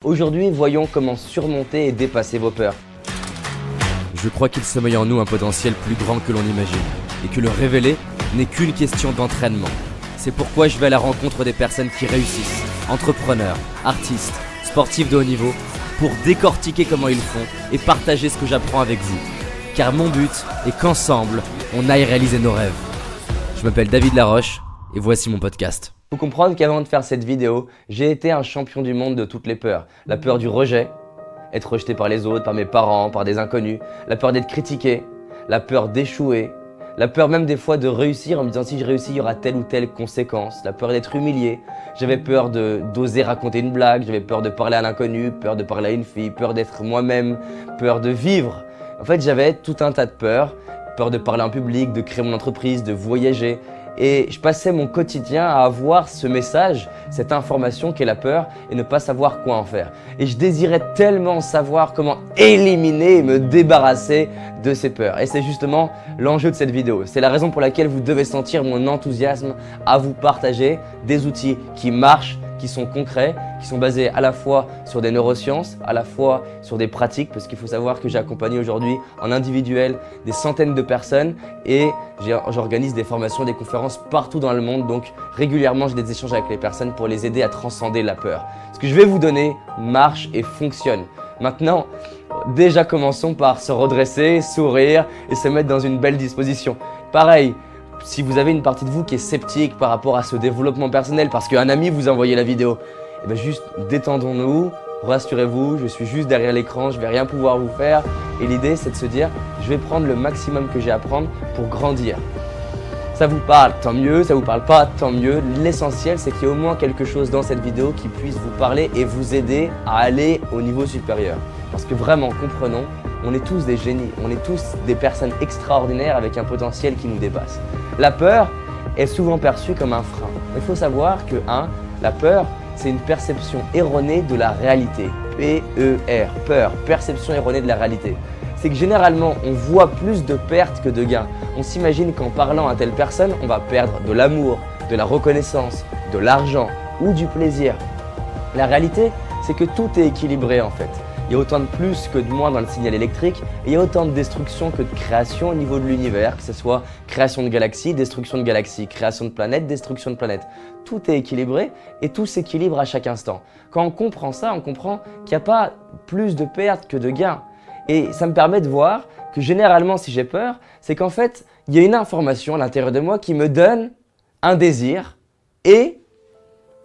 Aujourd'hui, voyons comment surmonter et dépasser vos peurs. Je crois qu'il sommeille en nous un potentiel plus grand que l'on imagine, et que le révéler n'est qu'une question d'entraînement. C'est pourquoi je vais à la rencontre des personnes qui réussissent, entrepreneurs, artistes, sportifs de haut niveau, pour décortiquer comment ils font et partager ce que j'apprends avec vous. Car mon but est qu'ensemble, on aille réaliser nos rêves. Je m'appelle David Laroche, et voici mon podcast. Faut comprendre qu'avant de faire cette vidéo, j'ai été un champion du monde de toutes les peurs. La peur du rejet, être rejeté par les autres, par mes parents, par des inconnus, la peur d'être critiqué, la peur d'échouer, la peur même des fois de réussir en me disant si je réussis, il y aura telle ou telle conséquence, la peur d'être humilié, j'avais peur d'oser raconter une blague, j'avais peur de parler à l'inconnu, peur de parler à une fille, peur d'être moi-même, peur de vivre. En fait, j'avais tout un tas de peurs, peur de parler en public, de créer mon entreprise, de voyager. Et je passais mon quotidien à avoir ce message, cette information qu'est la peur et ne pas savoir quoi en faire. Et je désirais tellement savoir comment éliminer et me débarrasser de ces peurs. Et c'est justement l'enjeu de cette vidéo. C'est la raison pour laquelle vous devez sentir mon enthousiasme à vous partager des outils qui marchent, qui sont concrets, qui sont basés à la fois sur des neurosciences, à la fois sur des pratiques, parce qu'il faut savoir que j'ai accompagné aujourd'hui en individuel des centaines de personnes et j'organise des formations, des conférences partout dans le monde. Donc régulièrement, j'ai des échanges avec les personnes pour les aider à transcender la peur. Ce que je vais vous donner marche et fonctionne. Maintenant, déjà commençons par se redresser, sourire et se mettre dans une belle disposition. Pareil, si vous avez une partie de vous qui est sceptique par rapport à ce développement personnel parce qu'un ami vous a envoyé la vidéo, et bien juste détendons-nous, rassurez-vous, je suis juste derrière l'écran, je ne vais rien pouvoir vous faire. Et l'idée, c'est de se dire, je vais prendre le maximum que j'ai à prendre pour grandir. Ça vous parle, tant mieux, ça vous parle pas, tant mieux. L'essentiel, c'est qu'il y ait au moins quelque chose dans cette vidéo qui puisse vous parler et vous aider à aller au niveau supérieur. Parce que vraiment, comprenons, on est tous des génies, on est tous des personnes extraordinaires avec un potentiel qui nous dépasse. La peur est souvent perçue comme un frein. Il faut savoir que la peur, c'est une perception erronée de la réalité. P-E-R, peur, perception erronée de la réalité. C'est que généralement, on voit plus de pertes que de gains. On s'imagine qu'en parlant à telle personne, on va perdre de l'amour, de la reconnaissance, de l'argent ou du plaisir. La réalité, c'est que tout est équilibré en fait. Il y a autant de plus que de moins dans le signal électrique et il y a autant de destruction que de création au niveau de l'univers, que ce soit création de galaxies, destruction de galaxies, création de planètes, destruction de planètes. Tout est équilibré et tout s'équilibre à chaque instant. Quand on comprend ça, on comprend qu'il n'y a pas plus de pertes que de gains. Et ça me permet de voir que généralement, si j'ai peur, c'est qu'en fait, il y a une information à l'intérieur de moi qui me donne un désir et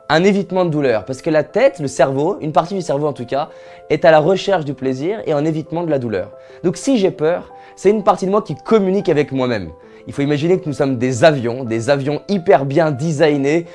un évitement de douleur. Parce que la tête, le cerveau, une partie du cerveau en tout cas, est à la recherche du plaisir et en évitement de la douleur. Donc si j'ai peur, c'est une partie de moi qui communique avec moi-même. Il faut imaginer que nous sommes des avions hyper bien designés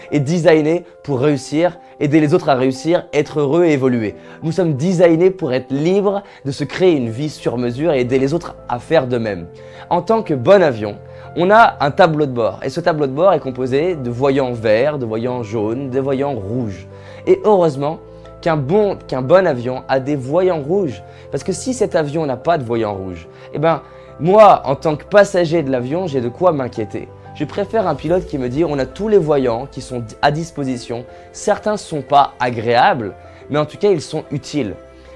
pour réussir, aider les autres à réussir, être heureux et évoluer. Nous sommes designés pour être libres de se créer une vie sur mesure et aider les autres à faire de même. En tant que bon avion, on a un tableau de bord et ce tableau de bord est composé de voyants verts, de voyants jaunes, de voyants rouges. Et heureusement qu'un bon avion a des voyants rouges parce que si cet avion n'a pas de voyants rouges, eh ben moi, en tant que passager de l'avion, j'ai de quoi m'inquiéter. Je préfère un pilote qui me dit on a tous les voyants qui sont à disposition. Certains ne sont pas agréables, mais en tout cas, ils sont utiles.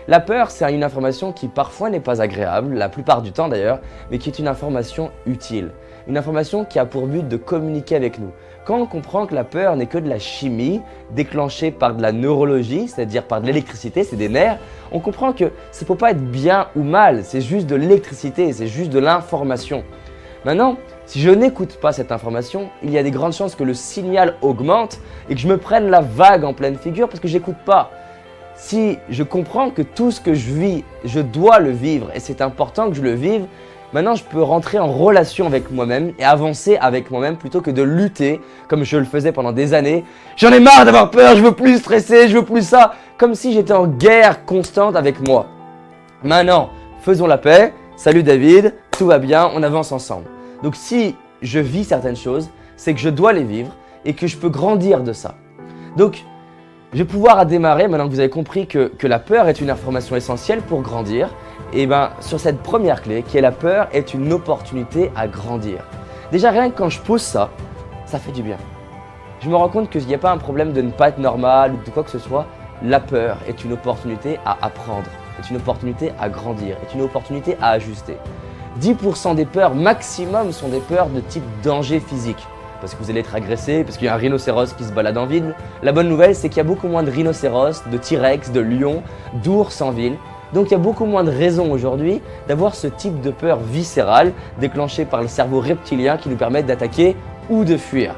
La peur, c'est une information qui parfois n'est pas agréable, la plupart du temps d'ailleurs, mais qui est une information utile. Une information qui a pour but de communiquer avec nous. Quand on comprend que la peur n'est que de la chimie déclenchée par de la neurologie, c'est-à-dire par de l'électricité, c'est des nerfs, on comprend que ça ne peut pas être bien ou mal, c'est juste de l'électricité, c'est juste de l'information. Maintenant, si je n'écoute pas cette information, il y a des grandes chances que le signal augmente et que je me prenne la vague en pleine figure parce que je n'écoute pas. Si je comprends que tout ce que je vis, je dois le vivre et c'est important que je le vive, maintenant, je peux rentrer en relation avec moi-même et avancer avec moi-même plutôt que de lutter comme je le faisais pendant des années. J'en ai marre d'avoir peur, je veux plus stresser, je veux plus ça. Comme si j'étais en guerre constante avec moi. Maintenant, faisons la paix. Salut David, tout va bien, on avance ensemble. Donc si je vis certaines choses, c'est que je dois les vivre et que je peux grandir de ça. Donc, je vais pouvoir démarrer maintenant que vous avez compris que la peur est une information essentielle pour grandir. Et bien sur cette première clé qui est la peur est une opportunité à grandir. Déjà rien que quand je pose ça, ça fait du bien. Je me rends compte qu'il n'y a pas un problème de ne pas être normal ou de quoi que ce soit. la peur est une opportunité à apprendre, est une opportunité à grandir, est une opportunité à ajuster. 10% des peurs maximum sont des peurs de type danger physique. Parce que vous allez être agressé, parce qu'il y a un rhinocéros qui se balade en ville. La bonne nouvelle, c'est qu'il y a beaucoup moins de rhinocéros, de T-Rex, de lions, d'ours en ville. Donc il y a beaucoup moins de raisons aujourd'hui d'avoir ce type de peur viscérale déclenchée par le cerveau reptilien qui nous permettent d'attaquer ou de fuir.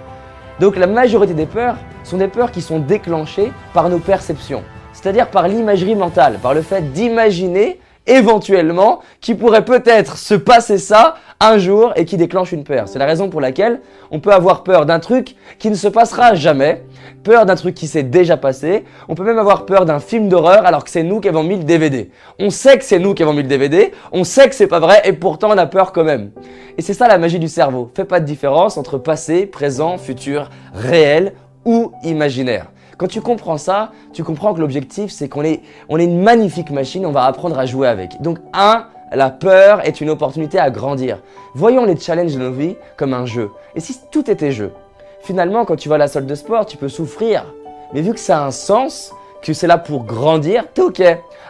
Donc la majorité des peurs sont des peurs qui sont déclenchées par nos perceptions, c'est-à-dire par l'imagerie mentale, par le fait d'imaginer éventuellement qu'il pourrait peut-être se passer ça un jour et qui déclenche une peur. C'est la raison pour laquelle on peut avoir peur d'un truc qui ne se passera jamais, peur d'un truc qui s'est déjà passé, on peut même avoir peur d'un film d'horreur alors que c'est nous qui avons mis le DVD. On sait que c'est nous qui avons mis le DVD, on sait que c'est pas vrai et pourtant on a peur quand même. Et c'est ça la magie du cerveau, fait pas de différence entre passé, présent, futur, réel ou imaginaire. Quand tu comprends ça, tu comprends que l'objectif, c'est qu'on est une magnifique machine, on va apprendre à jouer avec. Donc, la peur est une opportunité à grandir. Voyons les challenges de nos vies comme un jeu. Et si tout était jeu? Finalement, quand tu vas à la salle de sport, tu peux souffrir. Mais vu que ça a un sens, que c'est là pour grandir, t'es ok.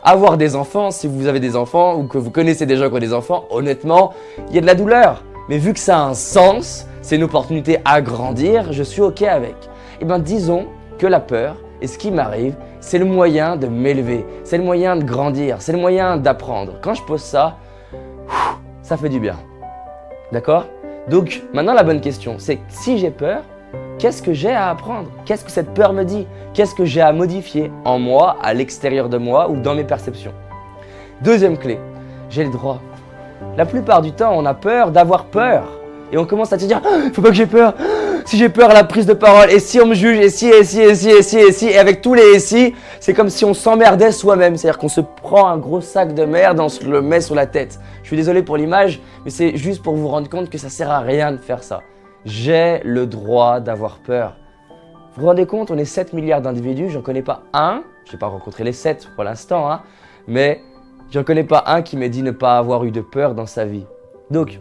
Avoir des enfants, si vous avez des enfants ou que vous connaissez des gens qui ont des enfants, honnêtement, il y a de la douleur. Mais vu que ça a un sens, c'est une opportunité à grandir, je suis ok avec. Eh bien, disons que la peur et ce qui m'arrive, c'est le moyen de m'élever, c'est le moyen de grandir, c'est le moyen d'apprendre. Quand je pose ça, ça fait du bien. D'accord? Donc maintenant la bonne question, c'est si j'ai peur, qu'est-ce que j'ai à apprendre? Qu'est-ce que cette peur me dit? Qu'est-ce que j'ai à modifier en moi, à l'extérieur de moi ou dans mes perceptions? Deuxième clé, j'ai le droit. La plupart du temps, on a peur d'avoir peur. Et on commence à se dire, faut pas que j'ai peur. Si j'ai peur à la prise de parole, et si on me juge, et si, et avec tous les et si, c'est comme si on s'emmerdait soi-même. C'est-à-dire qu'on se prend un gros sac de merde, on se le met sur la tête. Je suis désolé pour l'image, mais c'est juste pour vous rendre compte que ça sert à rien de faire ça. J'ai le droit d'avoir peur. Vous vous rendez compte, on est 7 milliards d'individus, j'en connais pas un, je n'ai pas rencontré les 7 pour l'instant, hein, mais j'en connais pas un qui m'ait dit ne pas avoir eu de peur dans sa vie. Donc,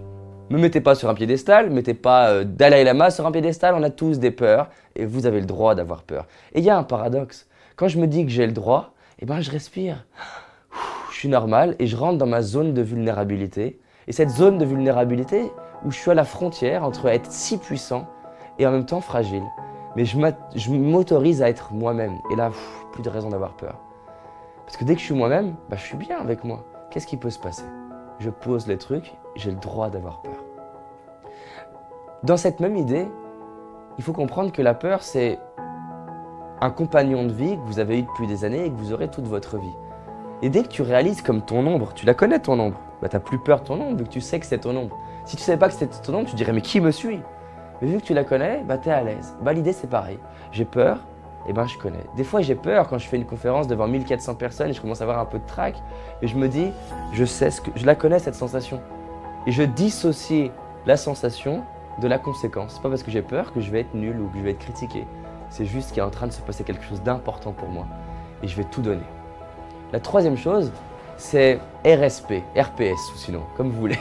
me mettez pas sur un piédestal, mettez pas Dalai Lama sur un piédestal, on a tous des peurs et vous avez le droit d'avoir peur. Et il y a un paradoxe, quand je me dis que j'ai le droit, eh ben je respire, je suis normal et je rentre dans ma zone de vulnérabilité. Et cette zone de vulnérabilité où je suis à la frontière entre être si puissant et en même temps fragile. Mais je m'autorise à être moi-même et là, plus de raison d'avoir peur. Parce que dès que je suis moi-même, je suis bien avec moi. Qu'est-ce qui peut se passer? Je pose les trucs, j'ai le droit d'avoir peur. Dans cette même idée, il faut comprendre que la peur, c'est un compagnon de vie que vous avez eu depuis des années et que vous aurez toute votre vie. Et dès que tu réalises comme ton ombre, tu la connais ton ombre, tu n'as plus peur de ton ombre vu que tu sais que c'est ton ombre. Si tu ne savais pas que c'était ton ombre, tu dirais mais qui me suit? Mais vu que tu la connais, tu es à l'aise. L'idée c'est pareil, j'ai peur, je connais. Des fois j'ai peur quand je fais une conférence devant 1400 personnes et je commence à avoir un peu de trac et je me dis, je la connais cette sensation. Et je dissocie la sensation de la conséquence. C'est pas parce que j'ai peur que je vais être nul ou que je vais être critiqué. C'est juste qu'il est en train de se passer quelque chose d'important pour moi et je vais tout donner. La troisième chose, c'est RSP, RPS ou sinon, comme vous voulez.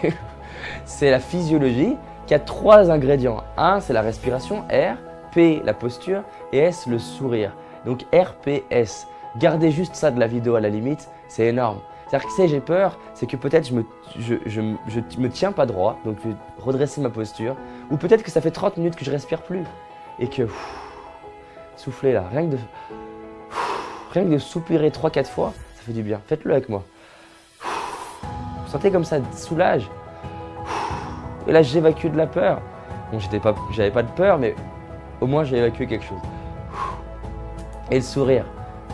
C'est la physiologie qui a 3 ingrédients. 1, c'est la respiration, R, P, la posture et S, le sourire. Donc RPS, gardez juste ça de la vidéo à la limite, c'est énorme. C'est-à-dire que si j'ai peur, c'est que peut-être je me tiens pas droit, donc je vais redresser ma posture, ou peut-être que ça fait 30 minutes que je respire plus et que soufflez là, rien que de soupirer 3-4 fois, ça fait du bien. Faites-le avec moi. Vous sentez comme ça soulage. Et là j'évacue de la peur. Bon, j'avais pas de peur, mais au moins j'ai évacué quelque chose. Et le sourire.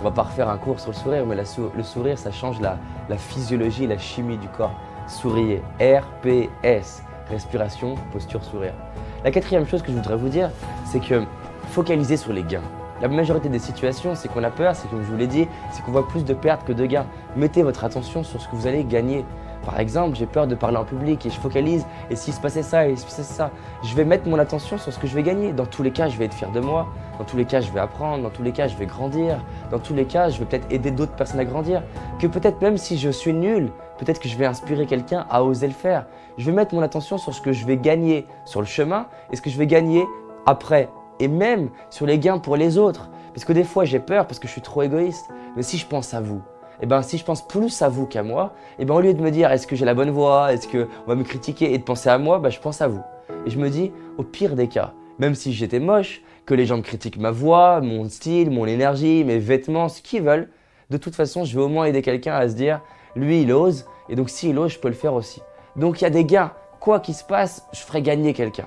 On va pas refaire un cours sur le sourire, mais le sourire, ça change la physiologie, la chimie du corps. Souriez. RPS. Respiration, posture, sourire. La 4e chose que je voudrais vous dire, c'est que focalisez sur les gains. La majorité des situations, c'est qu'on a peur, c'est comme je vous l'ai dit, c'est qu'on voit plus de pertes que de gains. Mettez votre attention sur ce que vous allez gagner. Par exemple, j'ai peur de parler en public et je focalise, et s'il se passait ça, et s'il se passait ça, je vais mettre mon attention sur ce que je vais gagner. Dans tous les cas, je vais être fier de moi, dans tous les cas, je vais apprendre, dans tous les cas, je vais grandir, dans tous les cas, je vais peut-être aider d'autres personnes à grandir, que peut-être même si je suis nul, peut-être que je vais inspirer quelqu'un à oser le faire. Je vais mettre mon attention sur ce que je vais gagner sur le chemin et ce que je vais gagner après, et même sur les gains pour les autres. Parce que des fois j'ai peur parce que je suis trop égoïste. Mais si je pense à vous, si je pense plus à vous qu'à moi, au lieu de me dire est-ce que j'ai la bonne voix, est-ce qu'on va me critiquer et de penser à moi, je pense à vous. Et je me dis, au pire des cas, même si j'étais moche, que les gens me critiquent ma voix, mon style, mon énergie, mes vêtements, ce qu'ils veulent, de toute façon, je vais au moins aider quelqu'un à se dire, lui, il ose, et donc s'il ose, je peux le faire aussi. Donc il y a des gains. Quoi qu'il se passe, je ferai gagner quelqu'un.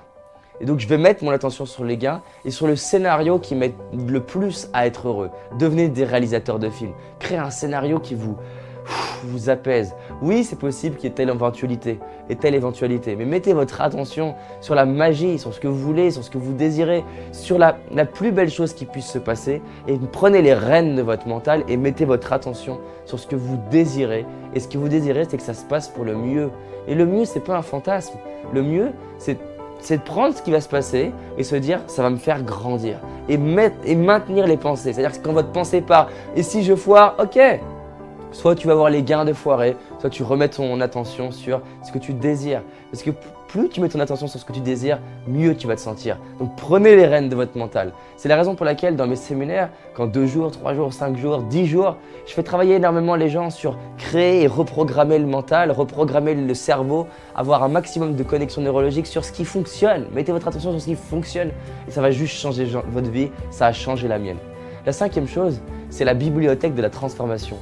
Et donc je vais mettre mon attention sur les gains et sur le scénario qui m'aide le plus à être heureux. Devenez des réalisateurs de films. Créez un scénario qui vous apaise. Oui, c'est possible qu'il y ait telle éventualité et telle éventualité, mais mettez votre attention sur la magie, sur ce que vous voulez, sur ce que vous désirez, sur la plus belle chose qui puisse se passer et prenez les rênes de votre mental et mettez votre attention sur ce que vous désirez. Et ce que vous désirez, c'est que ça se passe pour le mieux. Et le mieux, c'est pas un fantasme. Le mieux, c'est de prendre ce qui va se passer et se dire ça va me faire grandir et maintenir les pensées. C'est-à-dire que quand votre pensée part et si je foire, ok, soit tu vas avoir les gains de foirer, soit tu remets ton attention sur ce que tu désires. Parce que plus tu mets ton attention sur ce que tu désires, mieux tu vas te sentir. Donc prenez les rênes de votre mental. C'est la raison pour laquelle dans mes séminaires, quand 2 jours, 3 jours, 5 jours, 10 jours, je fais travailler énormément les gens sur créer et reprogrammer le mental, reprogrammer le cerveau, avoir un maximum de connexions neurologiques sur ce qui fonctionne. Mettez votre attention sur ce qui fonctionne et ça va juste changer votre vie, ça a changé la mienne. La 5e chose, c'est la bibliothèque de la transformation.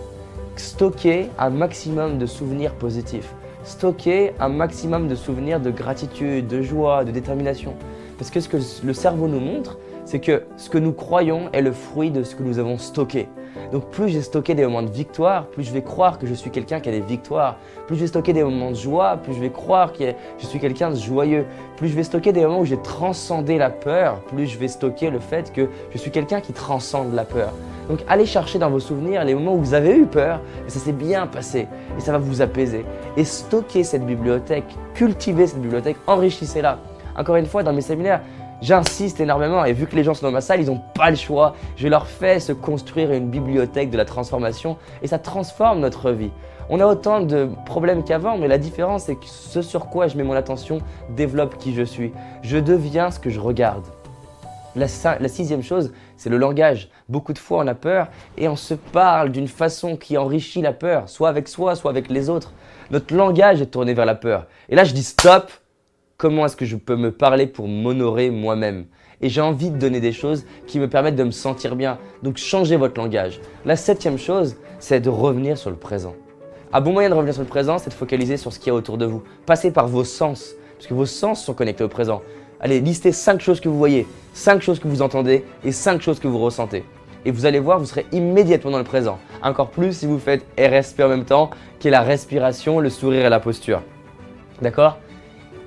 Stocker un maximum de souvenirs positifs. Stocker un maximum de souvenirs de gratitude, de joie, de détermination. Parce que ce que le cerveau nous montre, c'est que ce que nous croyons est le fruit de ce que nous avons stocké. Donc plus j'ai stocké des moments de victoire, plus je vais croire que je suis quelqu'un qui a des victoires. Plus je vais stocker des moments de joie, plus je vais croire que je suis quelqu'un de joyeux. Plus je vais stocker des moments où j'ai transcendé la peur, plus je vais stocker le fait que je suis quelqu'un qui transcende la peur. Donc allez chercher dans vos souvenirs les moments où vous avez eu peur et ça s'est bien passé et ça va vous apaiser. Et stockez cette bibliothèque, cultivez cette bibliothèque, enrichissez-la. Encore une fois, dans mes séminaires, j'insiste énormément et vu que les gens sont dans ma salle, ils n'ont pas le choix. Je leur fais se construire une bibliothèque de la transformation et ça transforme notre vie. On a autant de problèmes qu'avant, mais la différence c'est que ce sur quoi je mets mon attention développe qui je suis. Je deviens ce que je regarde. La 6e chose, c'est le langage. Beaucoup de fois, on a peur et on se parle d'une façon qui enrichit la peur, soit avec soi, soit avec les autres. Notre langage est tourné vers la peur. Et là, je dis stop. Comment est-ce que je peux me parler pour m'honorer moi-même? Et j'ai envie de donner des choses qui me permettent de me sentir bien. Donc, changez votre langage. La 7e chose, c'est de revenir sur le présent. Un bon moyen de revenir sur le présent, c'est de focaliser sur ce qu'il y a autour de vous. Passez par vos sens, parce que vos sens sont connectés au présent. Allez, listez 5 choses que vous voyez, 5 choses que vous entendez et 5 choses que vous ressentez. Et vous allez voir, vous serez immédiatement dans le présent. Encore plus si vous faites RSP en même temps, qui est la respiration, le sourire et la posture. D'accord?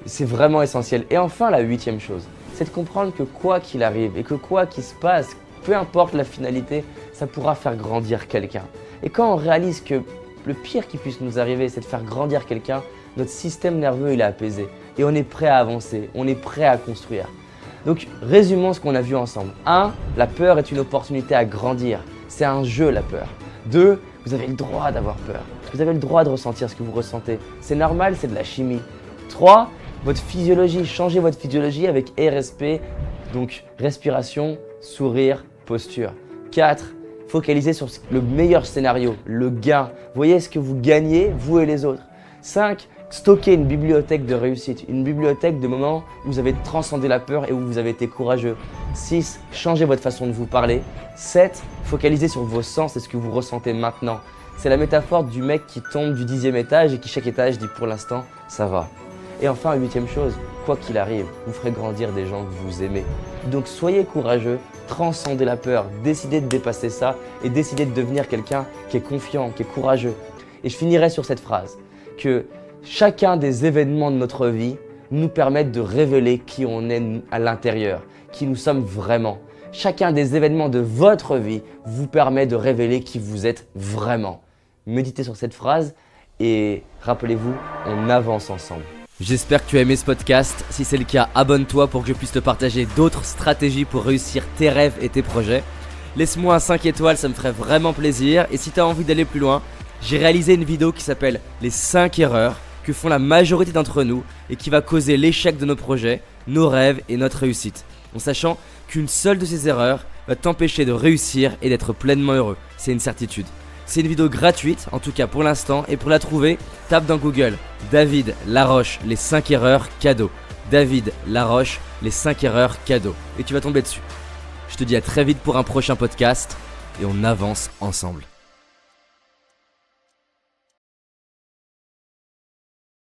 C'est vraiment essentiel. Et enfin, la 8e chose, c'est de comprendre que quoi qu'il arrive et que quoi qu'il se passe, peu importe la finalité, ça pourra faire grandir quelqu'un. Et quand on réalise que le pire qui puisse nous arriver, c'est de faire grandir quelqu'un, notre système nerveux il est apaisé et on est prêt à avancer, on est prêt à construire. Donc résumons ce qu'on a vu ensemble. 1. La peur est une opportunité à grandir. C'est un jeu la peur. 2. Vous avez le droit d'avoir peur. Vous avez le droit de ressentir ce que vous ressentez. C'est normal, c'est de la chimie. 3. Votre physiologie, changez votre physiologie avec RSP, donc respiration, sourire, posture. 4. Focalisez sur le meilleur scénario, le gain. Voyez ce que vous gagnez, vous et les autres. 5. Stockez une bibliothèque de réussite, une bibliothèque de moments où vous avez transcendé la peur et où vous avez été courageux. 6. Changez votre façon de vous parler. 7. Focalisez sur vos sens et ce que vous ressentez maintenant. C'est la métaphore du mec qui tombe du 10e étage et qui chaque étage dit pour l'instant, ça va. Et enfin, 8e chose, quoi qu'il arrive, vous ferez grandir des gens que vous aimez. Donc soyez courageux, transcendez la peur, décidez de dépasser ça et décidez de devenir quelqu'un qui est confiant, qui est courageux. Et je finirai sur cette phrase, que chacun des événements de notre vie nous permettent de révéler qui on est à l'intérieur, qui nous sommes vraiment. Chacun des événements de votre vie vous permet de révéler qui vous êtes vraiment. Méditez sur cette phrase et rappelez-vous, on avance ensemble. J'espère que tu as aimé ce podcast. Si c'est le cas, abonne-toi pour que je puisse te partager d'autres stratégies pour réussir tes rêves et tes projets. Laisse-moi un 5 étoiles, ça me ferait vraiment plaisir. Et si tu as envie d'aller plus loin, j'ai réalisé une vidéo qui s'appelle « Les 5 erreurs que font la majorité d'entre nous et qui va causer l'échec de nos projets, nos rêves et notre réussite. » En sachant qu'une seule de ces erreurs va t'empêcher de réussir et d'être pleinement heureux, c'est une certitude. C'est une vidéo gratuite, en tout cas pour l'instant, et pour la trouver, tape dans Google David Laroche, les 5 erreurs cadeaux. David Laroche, les 5 erreurs cadeaux. Et tu vas tomber dessus. Je te dis à très vite pour un prochain podcast, et on avance ensemble.